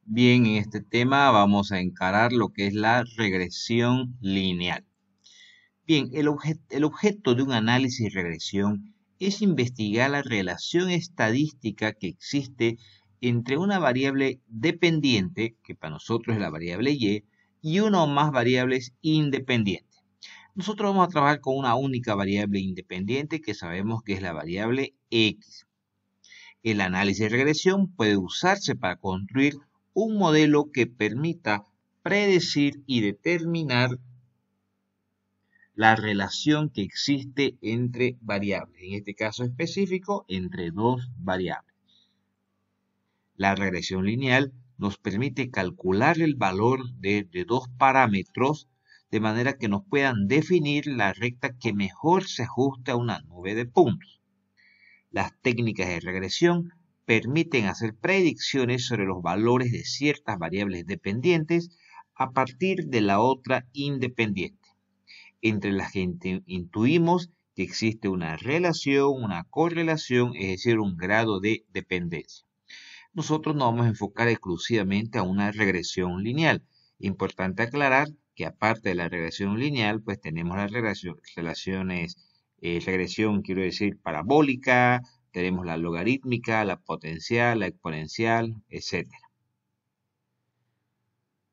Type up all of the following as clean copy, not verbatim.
Bien, en este tema vamos a encarar lo que es la regresión lineal. Bien, el objeto de un análisis de regresión es investigar la relación estadística que existe entre una variable dependiente, que para nosotros es la variable y una o más variables independientes. Nosotros vamos a trabajar con una única variable independiente que sabemos que es la variable x. El análisis de regresión puede usarse para construir un modelo que permita predecir y determinar la relación que existe entre variables, en este caso específico, entre dos variables. La regresión lineal nos permite calcular el valor de dos parámetros de manera que nos puedan definir la recta que mejor se ajuste a una nube de puntos. Las técnicas de regresión permiten hacer predicciones sobre los valores de ciertas variables dependientes a partir de la otra independiente, entre las que intuimos que existe una relación, una correlación, es decir, un grado de dependencia. Nosotros nos vamos a enfocar exclusivamente a una regresión lineal. Importante aclarar que aparte de la regresión lineal, pues tenemos las regresión, quiero decir, parabólica, tenemos la logarítmica, la potencial, la exponencial, etcétera.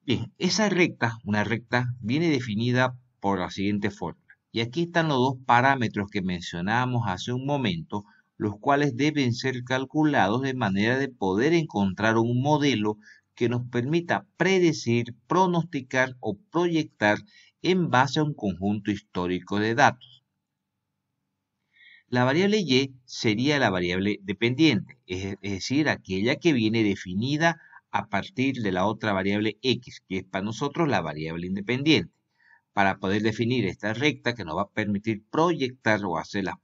Bien, esa recta, una recta, viene definida por la siguiente fórmula. Y aquí están los dos parámetros que mencionábamos hace un momento, los cuales deben ser calculados de manera de poder encontrar un modelo que nos permita predecir, pronosticar o proyectar en base a un conjunto histórico de datos. La variable y sería la variable dependiente, es decir, aquella que viene definida a partir de la otra variable x, que es para nosotros la variable independiente. Para poder definir esta recta que nos va a permitir proyectar o hacer las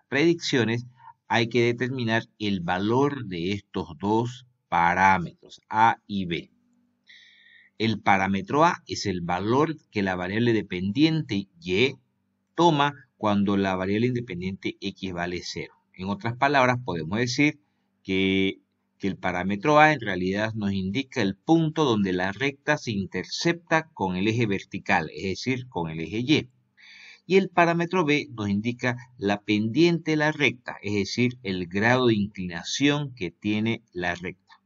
predicciones, hay que determinar el valor de estos dos parámetros, a y b. El parámetro a es el valor que la variable dependiente y toma cuando la variable independiente x vale 0. En otras palabras, podemos decir que el parámetro a en realidad nos indica el punto donde la recta se intercepta con el eje vertical, es decir, con el eje y. Y el parámetro b nos indica la pendiente de la recta, es decir, el grado de inclinación que tiene la recta.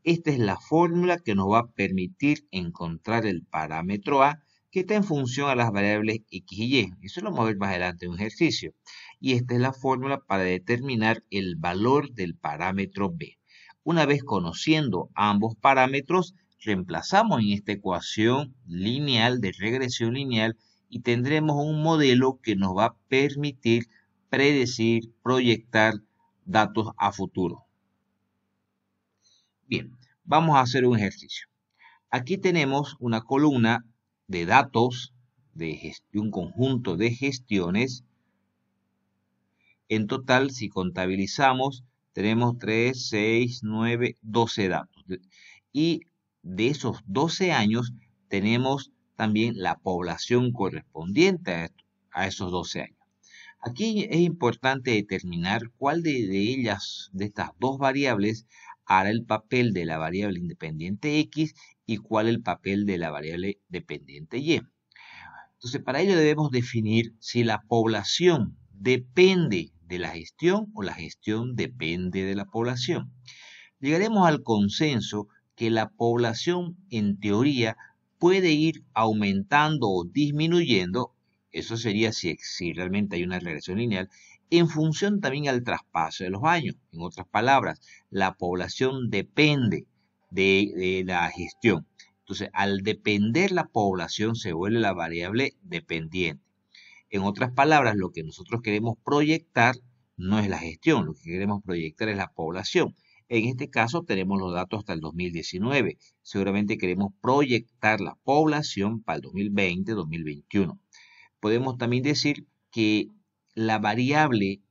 Esta es la fórmula que nos va a permitir encontrar el parámetro a que está en función a las variables x y y. Eso lo vamos a ver más adelante en un ejercicio. Y esta es la fórmula para determinar el valor del parámetro b. Una vez conociendo ambos parámetros, reemplazamos en esta ecuación lineal de regresión lineal y tendremos un modelo que nos va a permitir predecir, proyectar datos a futuro. Bien, vamos a hacer un ejercicio. Aquí tenemos una columna de datos de un conjunto de gestiones. En total, si contabilizamos, tenemos 3, 6, 9, 12 datos. Y de esos 12 años, tenemos también la población correspondiente a esos 12 años. Aquí es importante determinar cuál de ellas, de estas dos variables, hará el papel de la variable independiente x y cuál el papel de la variable dependiente y. Entonces, para ello debemos definir si la población depende de la gestión o la gestión depende de la población. Llegaremos al consenso que la población, en teoría, puede ir aumentando o disminuyendo. Eso sería si realmente hay una regresión lineal, en función también al traspaso de los años. En otras palabras, la población depende de la gestión. Entonces, al depender la población, se vuelve la variable dependiente. En otras palabras, lo que nosotros queremos proyectar no es la gestión, lo que queremos proyectar es la población. En este caso tenemos los datos hasta el 2019. Seguramente queremos proyectar la población para el 2020, 2021. Podemos también decir que la variable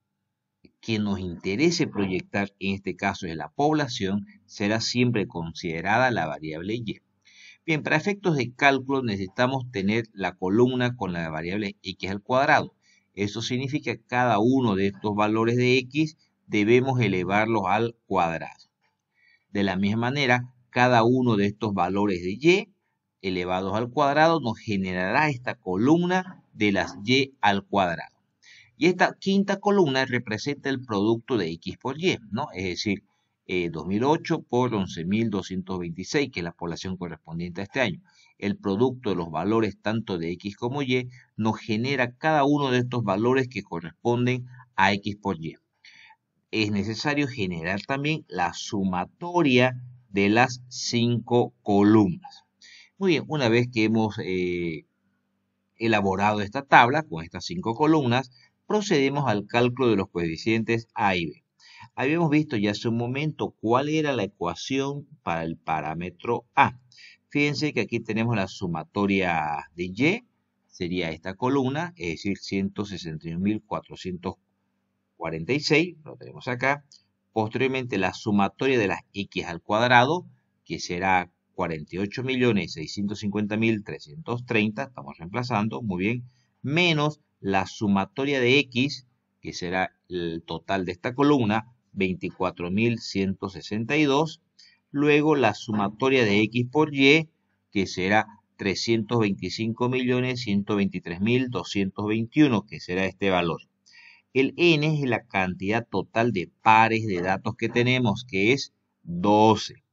que nos interese proyectar, en este caso es la población, será siempre considerada la variable y. Bien, para efectos de cálculo necesitamos tener la columna con la variable x al cuadrado. Eso significa que cada uno de estos valores de x debemos elevarlos al cuadrado. De la misma manera, cada uno de estos valores de y elevados al cuadrado nos generará esta columna de las y al cuadrado. Y esta quinta columna representa el producto de x por y, ¿no? Es decir, 2008 por 11.226, que es la población correspondiente a este año. El producto de los valores tanto de x como y nos genera cada uno de estos valores que corresponden a x por y. Es necesario generar también la sumatoria de las 5 columnas. Muy bien, una vez que hemos elaborado esta tabla con estas 5 columnas, procedemos al cálculo de los coeficientes A y B. Habíamos visto ya hace un momento cuál era la ecuación para el parámetro A. Fíjense que aquí tenemos la sumatoria de Y, sería esta columna, es decir, 161.446, lo tenemos acá. Posteriormente la sumatoria de las X al cuadrado, que será 48.650.330, estamos reemplazando, muy bien, menos la sumatoria de X, que será el total de esta columna, 24.162, luego la sumatoria de X por Y, que será 325.123.221, que será este valor. El n es la cantidad total de pares de datos que tenemos, que es 12.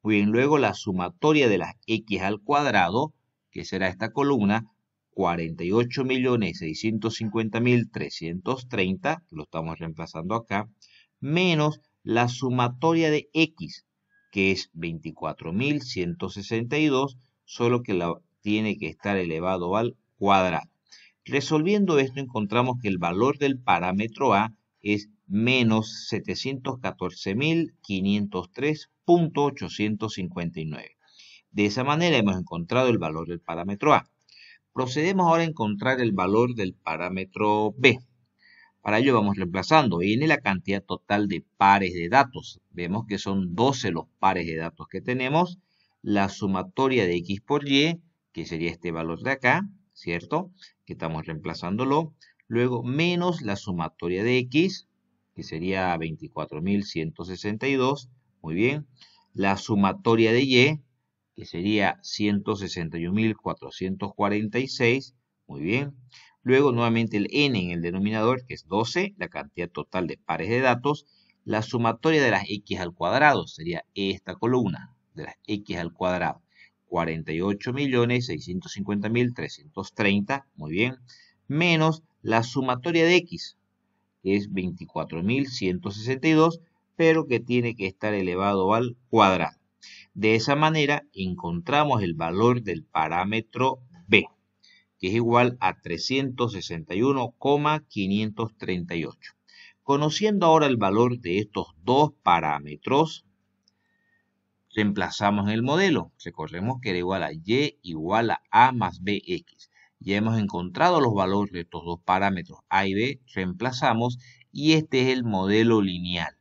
Muy bien, luego la sumatoria de las x al cuadrado, que será esta columna, 48.650.330, lo estamos reemplazando acá, menos la sumatoria de x, que es 24.162, solo que tiene que estar elevado al cuadrado. Resolviendo esto encontramos que el valor del parámetro A es menos 714.503.859. De esa manera hemos encontrado el valor del parámetro A. Procedemos ahora a encontrar el valor del parámetro B. Para ello vamos reemplazando n la cantidad total de pares de datos. Vemos que son 12 los pares de datos que tenemos. La sumatoria de x por y, que sería este valor de acá, ¿cierto? Que estamos reemplazándolo. Luego menos la sumatoria de x, que sería 24.162. Muy bien. La sumatoria de y, que sería 161.446. Muy bien. Luego nuevamente el n en el denominador, que es 12, la cantidad total de pares de datos. La sumatoria de las x al cuadrado sería esta columna de las x al cuadrado. 48.650.330, muy bien, menos la sumatoria de x, que es 24.162, pero que tiene que estar elevado al cuadrado. De esa manera encontramos el valor del parámetro B, que es igual a 361,538. Conociendo ahora el valor de estos dos parámetros, reemplazamos en el modelo. Recordemos que era igual a y igual a más bx. Ya hemos encontrado los valores de estos dos parámetros a y b, reemplazamos y este es el modelo lineal.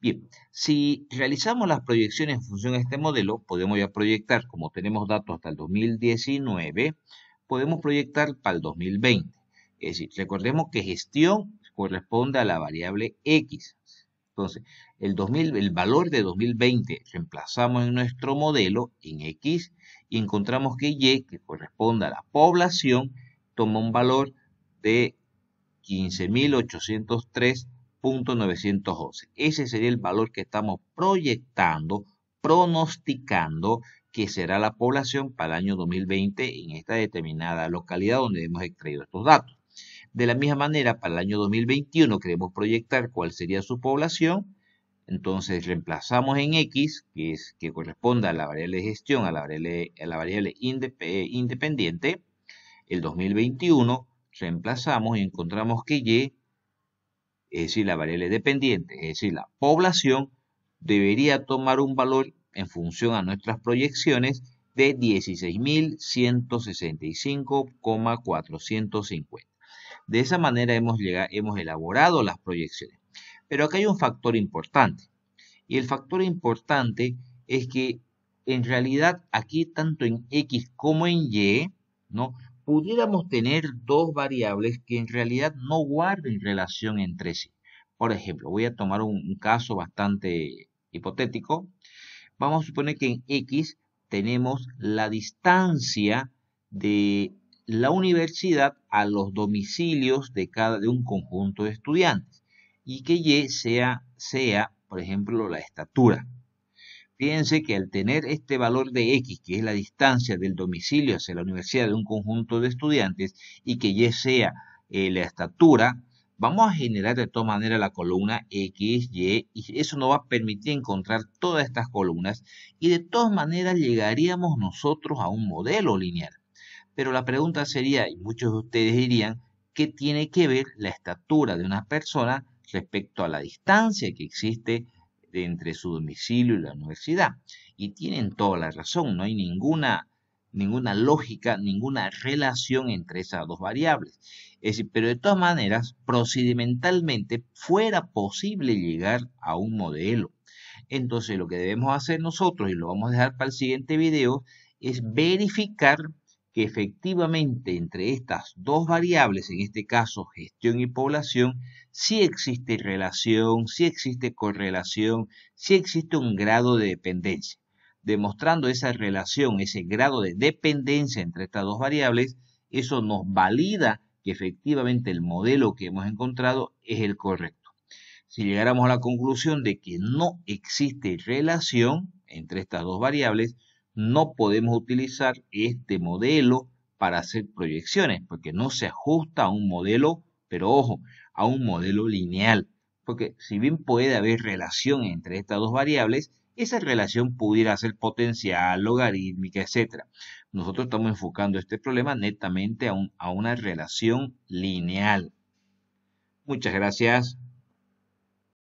Bien, si realizamos las proyecciones en función a este modelo, podemos ya proyectar, como tenemos datos hasta el 2019, podemos proyectar para el 2020. Es decir, recordemos que gestión corresponde a la variable x. Entonces, el valor de 2020 reemplazamos en nuestro modelo en x y encontramos que y, que corresponde a la población, toma un valor de 15.803.911. Ese sería el valor que estamos proyectando, pronosticando que será la población para el año 2020 en esta determinada localidad donde hemos extraído estos datos. De la misma manera, para el año 2021 queremos proyectar cuál sería su población. Entonces reemplazamos en x, que corresponde a la variable de gestión, a la variable independiente, el 2021, reemplazamos y encontramos que y, es decir, la variable dependiente, es decir, la población, debería tomar un valor en función a nuestras proyecciones de 16.165,450. De esa manera hemos elaborado las proyecciones. Pero acá hay un factor importante. Y el factor importante es que en realidad aquí tanto en x como en y, ¿no?, pudiéramos tener dos variables que en realidad no guarden relación entre sí. Por ejemplo, voy a tomar un caso bastante hipotético, vamos a suponer que en X tenemos la distancia de la universidad a los domicilios de un conjunto de estudiantes y que Y sea, por ejemplo, la estatura. Fíjense que al tener este valor de X, que es la distancia del domicilio hacia la universidad de un conjunto de estudiantes, y que Y sea la estatura, vamos a generar de todas maneras la columna X, Y, y eso nos va a permitir encontrar todas estas columnas, y de todas maneras llegaríamos nosotros a un modelo lineal. Pero la pregunta sería, y muchos de ustedes dirían, ¿qué tiene que ver la estatura de una persona respecto a la distancia que existe entre su domicilio y la universidad? Y tienen toda la razón, no hay ninguna lógica, ninguna relación entre esas dos variables. Es decir, pero de todas maneras, procedimentalmente fuera posible llegar a un modelo. Entonces, lo que debemos hacer nosotros, y lo vamos a dejar para el siguiente video, es verificar que efectivamente entre estas dos variables, en este caso gestión y población, sí existe relación, sí existe correlación, sí existe un grado de dependencia. Demostrando esa relación, ese grado de dependencia entre estas dos variables, eso nos valida que efectivamente el modelo que hemos encontrado es el correcto. Si llegáramos a la conclusión de que no existe relación entre estas dos variables, no podemos utilizar este modelo para hacer proyecciones, porque no se ajusta a un modelo, pero ojo, a un modelo lineal. Porque si bien puede haber relación entre estas dos variables, esa relación pudiera ser potencial, logarítmica, etc. Nosotros estamos enfocando este problema netamente a una relación lineal. Muchas gracias.